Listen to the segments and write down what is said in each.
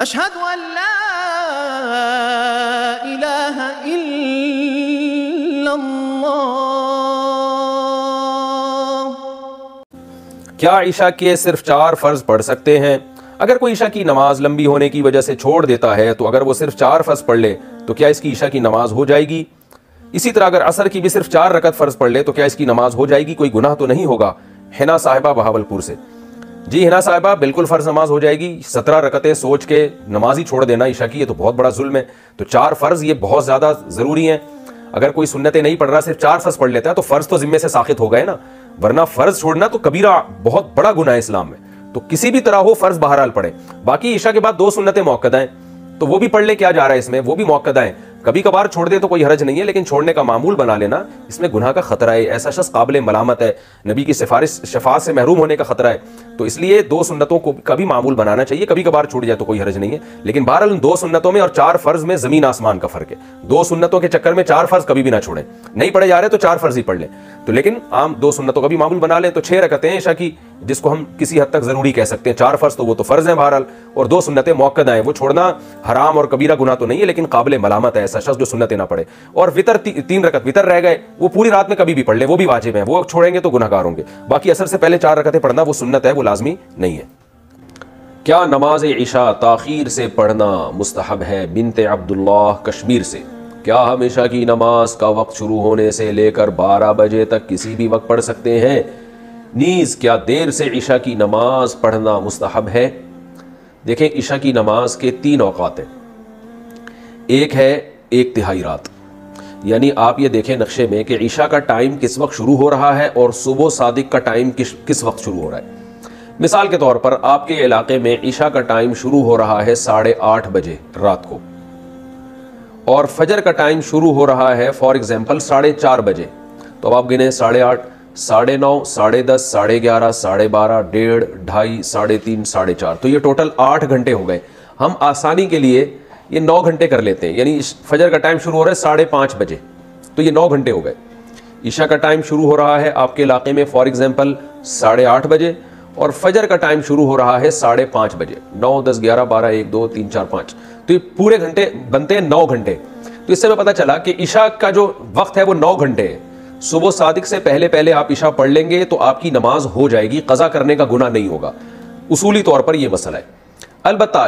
اشہد ان لا الہ الا اللہ۔ کیا عشاء کے صرف 4 فرض پڑھ سکتے ہیں؟ اگر کوئی عشاء کی نماز لمبی ہونے کی وجہ سے چھوڑ دیتا ہے تو اگر وہ صرف 4 فرض پڑھ لے تو کیا اس کی عشاء کی نماز ہو جائے گی؟ اسی طرح اگر عصر کی بھی صرف 4 رکعت فرض پڑھ لے تو کیا اس کی نماز ہو جائے گی؟ کوئی گناہ تو نہیں ہوگا؟ حنا صاحبہ بہاولپور سے۔ جی حنا صاحبہ، بالکل فرض نماز ہو جائے گی۔ 17 رکعتیں سوچ کے نماز ہی چھوڑ دینا عشاء کی، یہ تو بہت بڑا ظلم ہے۔ تو 4 فرض یہ بہت زیادہ ضروری ہیں۔ اگر کوئی سنتیں نہیں پڑھ رہا، صرف 4 فرض پڑھ لیتا ہے تو فرض تو ذمے سے ساقط ہو گئے نا، ورنہ فرض چھوڑنا تو کبیرہ بہت بڑا گناہ ہے اسلام میں۔ تو کسی بھی طرح ہو فرض بہرحال پڑھے۔ باقی عشاء کے بعد 2 سنتیں موقدہ ہیں تو وہ بھی پڑھ لے، کیا جا رہا ہے اس میں، وہ بھی موقدہ ہیں۔ کبھی کبھار چھوڑ دے تو کوئی حرج نہیں ہے، لیکن چھوڑنے کا معمول بنا لینا اس میں گناہ کا خطرہ ہے، ایسا شخص قابل ملامت ہے، نبی کی شفاعت سے محروم ہونے کا خطرہ ہے۔ تو اس لیے 2 سنتوں کو کبھی معمول بنانا چاہیے، کبھی کبھار چھوٹ جائے تو کوئی حرج نہیں ہے، لیکن بہرحال ان 2 سنتوں میں اور 4 فرض میں زمین آسمان کا فرق ہے۔ 2 سنتوں کے چکر میں 4 فرض کبھی بھی نہ چھوڑیں، نہیں پڑھے جا رہے تو 4 فرض ہی پڑھ لیں، تو لیکن عام 2 سنتوں کا بھی معمول بنا لیں۔ تو 6 رکعتیں عشاء کی، جس کو ہم کسی حد تک ضروری کہہ سکتے ہیں۔ 4 فرض تو وہ تو فرض ہیں بہرحال، اور 2 سنتیں موقدہ ہیں، وہ چھوڑنا حرام اور کبیرہ گناہ تو نہیں ہے، لیکن قابل ملامت ہے ایسا شخص جو سنتیں نہ پڑھے۔ اور وتر 3 رکعت وتر رہ گئے، وہ پوری رات میں کبھی بھی پڑھ لے، وہ بھی واجب ہیں، وہ چھوڑیں گے تو گناہ گار ہوں گے۔ باقی عصر سے پہلے 4 رکعتیں پڑھنا وہ سنت ہے، وہ لازمی نہیں ہے۔ کیا نماز عشاء تاخیر سے پڑھنا مستحب ہے؟ بنت عبداللہ کشمیر سے۔ کیا ہم عشاء کی نماز کا وقت شروع ہونے سے لے کر 12 بجے تک کسی بھی وقت پڑھ سکتے ہیں؟ نیز کیا دیر سے عشاء کی نماز پڑھنا مستحب ہے؟ دیکھیں، عشاء کی نماز کے 3 اوقات ہیں۔ ایک ہے 1/3 رات، یعنی آپ یہ دیکھیں نقشے میں کہ عشاء کا ٹائم کس وقت شروع ہو رہا ہے اور صبح صادق کا ٹائم کس وقت شروع ہو رہا ہے۔ مثال کے طور پر آپ کے علاقے میں عشاء کا ٹائم شروع ہو رہا ہے 8:30 بجے رات کو، اور فجر کا ٹائم شروع ہو رہا ہے فار ایگزامپل 4:30 بجے، تو اب آپ گنیں 8:30، 9:30، 10:30، 11:30، 12:30، 1:30، 2:30، 3:30، 4:30، تو یہ ٹوٹل 8 گھنٹے ہو گئے۔ ہم آسانی کے لیے یہ 9 گھنٹے کر لیتے ہیں، یعنی فجر کا ٹائم شروع ہو رہا ہے 5:30 بجے، تو یہ 9 گھنٹے ہو گئے۔ عشاء کا ٹائم شروع ہو رہا ہے آپ کے علاقے میں فار ایگزامپل 8:30 بجے، اور فجر کا ٹائم شروع ہو رہا ہے 5:30 بجے، 9، 10، 11، 12، 1، 2، 3، 4، 5، تو یہ پورے گھنٹے بنتے ہیں 9 گھنٹے۔ تو اس سے میں پتہ چلا کہ عشاء کا جو وقت ہے وہ 9 گھنٹے ہے۔ صبح صادق سے پہلے آپ عشاء پڑھ لیں گے تو آپ کی نماز ہو جائے گی، قضا کرنے کا گناہ نہیں ہوگا۔ اصولی طور پر یہ مسئلہ ہے۔ البتہ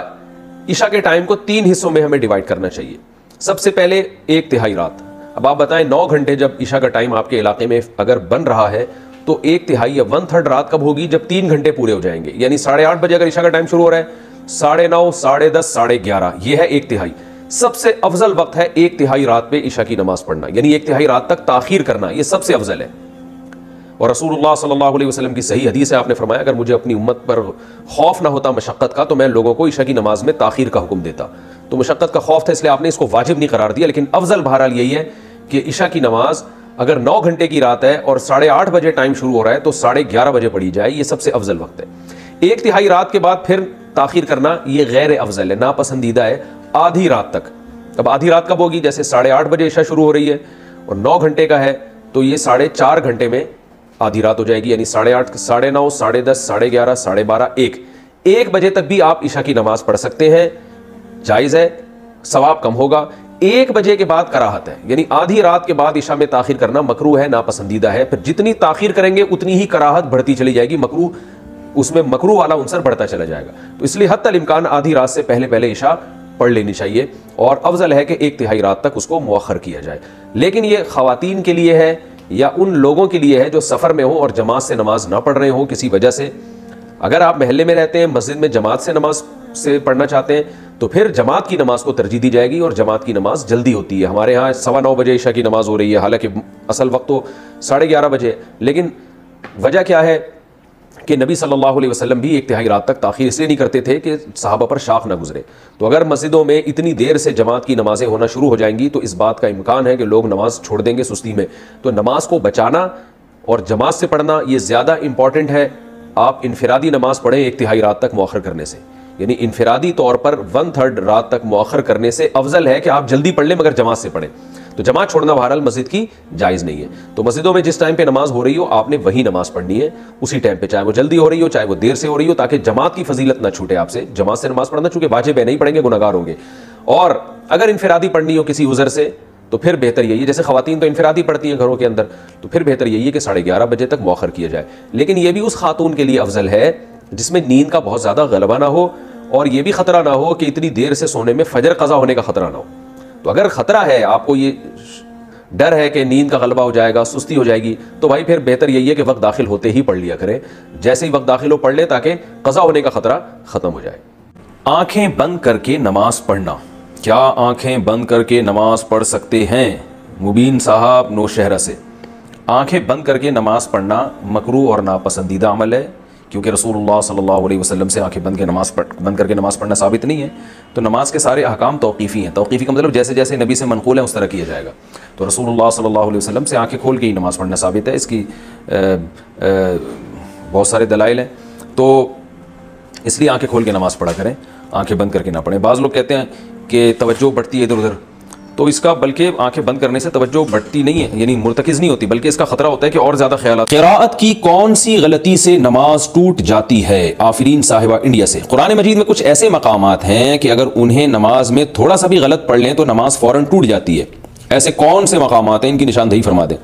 عشاء کے ٹائم کو 3 حصوں میں ہمیں ڈیوائیڈ کرنا چاہیے۔ سب سے پہلے 1/3 رات۔ اب آپ بتائیں 9 گھنٹے جب عشاء کا ٹائم آپ کے علاقے میں اگر بن رہا ہے تو 1/3 یا 1/3 رات کب ہوگی؟ جب 3 گھنٹے پورے ہو جائیں گے، یعنی 8:30 بجے اگر عشاء کا ٹائم شروع ہو رہا ہے، 9:30، 10:30، 11:30، یہ ہے 1/3۔ سب سے افضل وقت ہے 1/3 رات پہ عشاء کی نماز پڑھنا، یعنی 1/3 رات تک تاخیر کرنا، یہ سب سے افضل ہے۔ اور رسول اللہ صلی اللہ علیہ وسلم کی صحیح حدیث ہے، آپ نے فرمایا اگر مجھے اپنی امت پر خوف نہ ہوتا مشقت کا تو میں لوگوں کو عشاء کی نماز میں تاخیر کا حکم دیتا۔ تو مشقت کا خوف تھا اس لیے آپ نے اس کو واجب نہیں قرار دیا، لیکن افضل بہرحال یہی ہے کہ عشاء کی نماز اگر 9 گھنٹے کی رات ہے اور 8:30 بجے ٹائم شروع ہو رہا ہے تو 11:30 بجے پڑھی جائے، یہ سب سے افضل وقت ہے۔ 1/3 رات کے بعد پھر تاخیر کرنا یہ غیر افضل ہے، ناپسندیدہ ہے آدھی رات تک۔ اب آدھی رات کب ہوگی؟ جیسے 8:30 بجے عشاء شروع ہو رہی ہے اور 9 گھنٹے کا ہے تو یہ 4.5 گھنٹے میں آدھی رات ہو جائے گی، یعنی 8:30، 9:30، 10:30، 11:30، 12:30، 1 بجے تک بھی آپ عشاء کی نماز پڑھ سکتے ہیں، جائز ہے، ثواب کم ہوگا۔ 1 بجے کے بعد کراہت ہے، یعنی آدھی رات کے بعد عشاء میں تاخیر کرنا مکروہ ہے، ناپسندیدہ ہے۔ پھر جتنی تاخیر کریں گے اتنی ہی کراہت بڑھتی چلی جائے گی، مکروہ اس میں مکروہ والا عنصر بڑھتا چلا جائے گا۔ تو اس لیے حتی الامکان آدھی رات سے پہلے عشاء پڑھ لینی چاہیے، اور افضل ہے کہ 1/3 رات تک اس کو مؤخر کیا جائے۔ لیکن یہ خواتین کے لیے ہے یا ان لوگوں کے لیے ہے جو سفر میں ہوں اور جماعت سے نماز نہ پڑھ رہے ہوں کسی وجہ سے۔ اگر آپ محلے میں رہتے ہیں، مسجد میں جماعت سے نماز سے پڑھنا چاہتے ہیں تو پھر جماعت کی نماز کو ترجیح دی جائے گی، اور جماعت کی نماز جلدی ہوتی ہے۔ ہمارے ہاں 9:15 بجے عشاء کی نماز ہو رہی ہے، حالانکہ اصل وقت تو 11:30 بجے، لیکن وجہ کیا ہے کہ نبی صلی اللہ علیہ وسلم بھی 1/3 رات تک تاخیر اس لیے نہیں کرتے تھے کہ صحابہ پر شاق نہ گزرے۔ تو اگر مسجدوں میں اتنی دیر سے جماعت کی نمازیں ہونا شروع ہو جائیں گی تو اس بات کا امکان ہے کہ لوگ نماز چھوڑ دیں گے سستی میں۔ تو نماز کو بچانا اور جماعت سے پڑھنا یہ زیادہ امپورٹنٹ ہے۔ آپ انفرادی نماز پڑھیں 1/3 رات تک مؤخر کرنے سے، یعنی انفرادی طور پر 1/3 رات تک مؤخر کرنے سے افضل ہے کہ آپ جلدی پڑھ لیں مگر جماعت سے پڑھیں، تو جماعت چھوڑنا بہرحال مسجد کی جائز نہیں ہے. تو مسجدوں میں جس ٹائم پہ نماز ہو رہی ہو آپ نے وہی نماز پڑھنی ہے اسی ٹائم پہ, چاہے وہ جلدی ہو رہی ہو چاہے وہ دیر سے ہو رہی ہو, تاکہ جماعت کی فضیلت نہ چھوٹے آپ سے. جماعت سے نماز پڑھنا چونکہ واجب ہے, نہیں پڑھیں گے گناہگار ہوں گے. اور اگر انفرادی پڑھنی ہو کسی عذر سے تو پھر بہتر یہی ہے, جیسے خواتین تو انفرادی پڑھتی ہیں گھروں کے اندر, تو پھر بہتر یہی ہے کہ 11:30 بجے تک مؤخر کیا جائے. لیکن یہ بھی اس خاتون کے لیے افضل ہے جس میں نیند کا بہت زیادہ غلبہ نہ ہو, اور یہ بھی خطرہ نہ ہو کہ اتنی دیر سے سونے میں فجر قضا ہونے کا خطرہ نہ ہو. تو اگر خطرہ ہے, آپ کو یہ ڈر ہے کہ نیند کا غلبہ ہو جائے گا, سستی ہو جائے گی, تو بھائی پھر بہتر یہی ہے کہ وقت داخل ہوتے ہی پڑھ لیا کریں, جیسے ہی وقت داخل ہو پڑھ لے تاکہ قضا ہونے کا خطرہ ختم ہو جائے. آنکھیں بند کر کے نماز پڑھنا, کیا آنکھیں بند کر کے نماز پڑھ سکتے ہیں؟ مبین صاحب نوشہرہ سے. آنکھیں بند کر کے نماز پڑھنا مکروہ اور ناپسندیدہ عمل ہے, کیونکہ رسول اللہ صلی اللہ علیہ وسلم سے آنکھیں بند کر کے نماز پڑھنا ثابت نہیں ہے. تو نماز کے سارے احکام توقیفی ہیں. توقیفی کا مطلب جیسے جیسے نبی سے منقول ہے اس طرح کیا جائے گا. تو رسول اللہ صلی اللہ علیہ وسلم سے آنکھیں کھول کے ہی نماز پڑھنا ثابت ہے. اس کی بہت سارے دلائل ہیں, تو اس لیے آنکھیں کھول کے نماز پڑھا کریں, آنکھیں بند کر کے نہ پڑھیں. بعض لوگ کہتے ہیں کہ توجہ بڑھتی ہے ادھر ادھر, تو اس کا بلکہ آنکھیں بند کرنے سے توجہ بڑھتی نہیں ہے, یعنی مرتکز نہیں ہوتی, بلکہ اس کا خطرہ ہوتا ہے کہ اور زیادہ خیالات. قراءت کی کون سی غلطی سے نماز ٹوٹ جاتی ہے؟ آفرین صاحبہ انڈیا سے. قرآن مجید میں کچھ ایسے مقامات ہیں کہ اگر انہیں نماز میں تھوڑا سا بھی غلط پڑھ لیں تو نماز فوراً ٹوٹ جاتی ہے. ایسے کون سے مقامات ہیں, ان کی نشاندہی فرما دیں.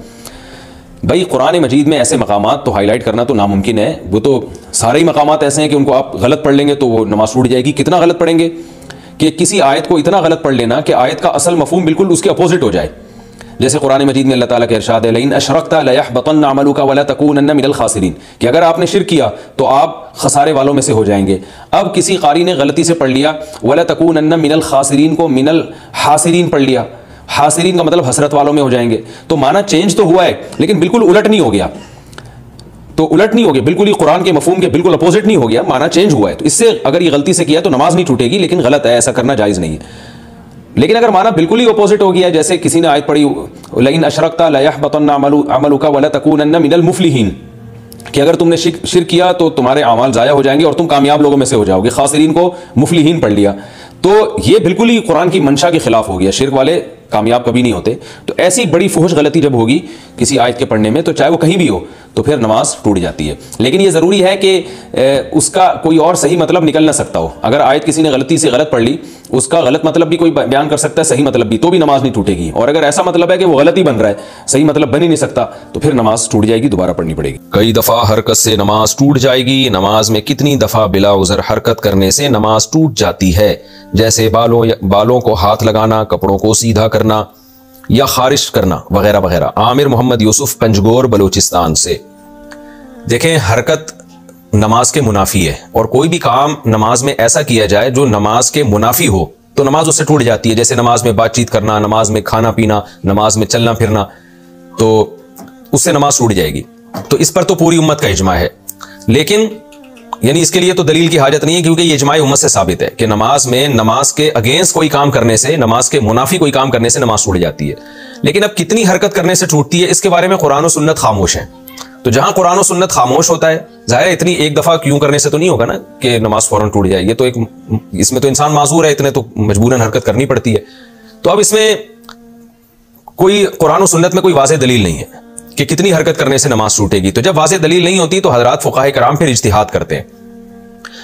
بھائی قرآن مجید میں ایسے مقامات تو ہائی لائٹ کرنا تو ناممکن ہے, وہ تو سارے ہی مقامات ایسے ہیں کہ ان کو آپ غلط پڑھ لیں گے تو وہ نماز ٹوٹ جائے گی. کتنا غلط پڑھیں گے کہ کسی آیت کو اتنا غلط پڑھ لینا کہ آیت کا اصل مفہوم بالکل اس کے اپوزٹ ہو جائے. جیسے قرآن مجید میں اللہ تعالیٰ کا ارشاد ہے لئن اشرکت لیحبطن عملک ولتکونن من الخاسرین, کہ اگر آپ نے شرک کیا تو آپ خسارے والوں میں سے ہو جائیں گے. اب کسی قاری نے غلطی سے پڑھ لیا ولتکونن من الخاسرین کو من الحاسرین پڑھ لیا. حاسرین کا مطلب حسرت والوں میں ہو جائیں گے. تو معنی چینج تو ہوا ہے لیکن بالکل الٹ نہیں ہو گیا. تو الٹ نہیں ہو گیا, بالکل ہی قرآن کے مفہوم کے بالکل اپوزٹ نہیں ہو گیا, معنی چینج ہوا ہے. تو اس سے اگر یہ غلطی سے کیا تو نماز نہیں ٹوٹے گی, لیکن غلط ہے, ایسا کرنا جائز نہیں ہے. لیکن اگر معنی بالکل ہی اپوزٹ ہو گیا, جیسے کسی نے آیت پڑھی لئن اشرکت لیحبطن عملک ولتکونن من المفلحین, کہ اگر تم نے شرک کیا تو تمہارے اعمال ضائع ہو جائیں گے اور تم کامیاب لوگوں میں سے ہو جاؤ گے. خاسرین کو مفلحین پڑھ لیا, تو یہ بالکل ہی قرآن کی منشا کے خلاف ہو گیا. شرک والے کامیاب کبھی نہیں ہوتے. تو ایسی بڑی فحش غلطی جب ہوگی کسی آیت کے پڑھنے میں, تو چاہے وہ کہیں بھی ہو, تو پھر نماز ٹوٹ جاتی ہے. لیکن یہ ضروری ہے کہ اس کا کوئی اور صحیح مطلب نکل نہ سکتا ہو. اگر آیت کسی نے غلطی سے غلط پڑھ لی, اس کا غلط مطلب بھی کوئی بیان کر سکتا ہے, صحیح مطلب بھی, تو بھی نماز نہیں ٹوٹے گی. اور اگر ایسا مطلب ہے کہ وہ غلط ہی بن رہا ہے, صحیح مطلب بن ہی نہیں سکتا, تو پھر نماز ٹوٹ جائے گی, دوبارہ پڑھنی پڑے گی. کئی دفعہ حرکت سے نماز ٹوٹ جائے گی. نماز میں کتنی دفعہ بلا عذر حرکت کرنے سے نماز ٹوٹ جاتی ہے؟ جیسے بالوں کو ہاتھ لگانا, کپڑوں کو سیدھا کرنا یا خارش کرنا وغیرہ وغیرہ. عامر محمد یوسف پنجگور بلوچستان سے. دیکھیں حرکت نماز کے منافی ہے, اور کوئی بھی کام نماز میں ایسا کیا جائے جو نماز کے منافی ہو تو نماز اس سے ٹوٹ جاتی ہے. جیسے نماز میں بات چیت کرنا, نماز میں کھانا پینا, نماز میں چلنا پھرنا, تو اس سے نماز ٹوٹ جائے گی. تو اس پر تو پوری امت کا اجماع ہے, لیکن یعنی اس کے لیے تو دلیل کی حاجت نہیں ہے, کیونکہ یہ اجماع امت سے ثابت ہے کہ نماز میں نماز کے اگینسٹ کوئی کام کرنے سے, نماز کے منافی کوئی کام کرنے سے نماز ٹوٹ جاتی ہے. لیکن اب کتنی حرکت کرنے سے ٹوٹتی ہے اس کے بارے میں قرآن و سنت خاموش ہیں. تو جہاں قرآن و سنت خاموش ہوتا ہے, ظاہر ہے اتنی ایک دفعہ کیوں کرنے سے تو نہیں ہوگا نا کہ نماز فوراً ٹوٹ جائے. یہ تو ایک, اس میں تو انسان معذور ہے, اتنے تو مجبوراً حرکت کرنی پڑتی ہے. تو اب اس میں کوئی قرآن و سنت میں کوئی واضح دلیل نہیں ہے کہ کتنی حرکت کرنے سے نماز ٹوٹے گی. تو جب واضح دلیل نہیں ہوتی تو حضرات فقہاء کرام پھر اجتہاد کرتے ہیں.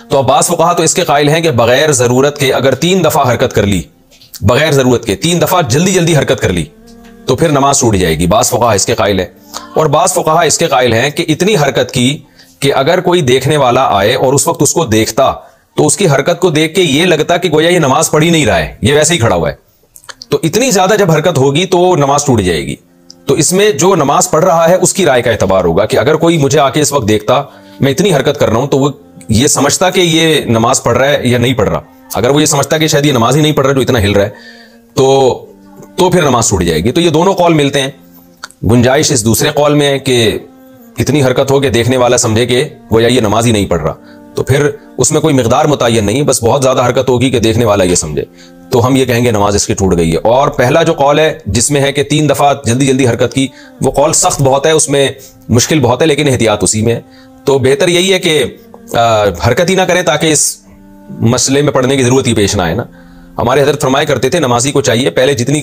تو اب بعض فقہا تو اس کے قائل ہیں کہ بغیر ضرورت کے اگر 3 دفعہ حرکت کر لی, بغیر ضرورت کے 3 دفعہ جلدی حرکت کر لی تو پھر نماز ٹوٹ جائے گی. بعض فقہا اس کے قائل ہیں, اور بعض فقہا اس کے قائل ہیں کہ اتنی حرکت کی کہ اگر کوئی دیکھنے والا آئے اور اس وقت اس کو دیکھتا تو اس کی حرکت کو دیکھ کے یہ لگتا کہ گویا یہ نماز پڑھ ہی نہیں رہا ہے, یہ ویسے ہی کھڑا ہوا ہے. تو اتنی زیادہ جب حرکت ہوگی تو نماز ٹوٹ جائے گی. تو اس میں جو نماز پڑھ رہا ہے اس کی رائے کا اعتبار ہوگا کہ اگر کوئی مجھے آ کے اس وقت دیکھتا میں اتنی حرکت کر رہا ہوں تو وہ یہ سمجھتا کہ یہ نماز پڑھ رہا ہے یا نہیں پڑھ رہا. اگر وہ یہ سمجھتا کہ شاید یہ نماز ہی نہیں پڑھ رہا جو اتنا ہل رہا ہے تو پھر نماز ٹوٹ جائے گی. تو یہ دونوں قول ملتے ہیں. گنجائش اس دوسرے قول میں ہے کہ اتنی حرکت ہو کہ دیکھنے والا سمجھے کہ وہ یا یہ نماز ہی نہیں پڑھ رہا, تو پھر اس میں کوئی مقدار متعین نہیں ہے, بس بہت زیادہ حرکت ہوگی کہ دیکھنے والا یہ سمجھے, تو ہم یہ کہیں گے نماز اس کی ٹوٹ گئی ہے. اور پہلا جو قول ہے جس میں ہے کہ 3 دفعہ جلدی حرکت کی, وہ قول سخت بہت ہے, اس میں مشکل بہت ہے, لیکن احتیاط اسی میں ہے. تو بہتر یہی ہے کہ حرکت ہی نہ کریں تاکہ اس مسئلے میں پڑھنے کی ضرورت ہی پیش نہ آئے نا. ہمارے حضرت فرمایا کرتے تھے نمازی کو چاہیے پہلے جتنی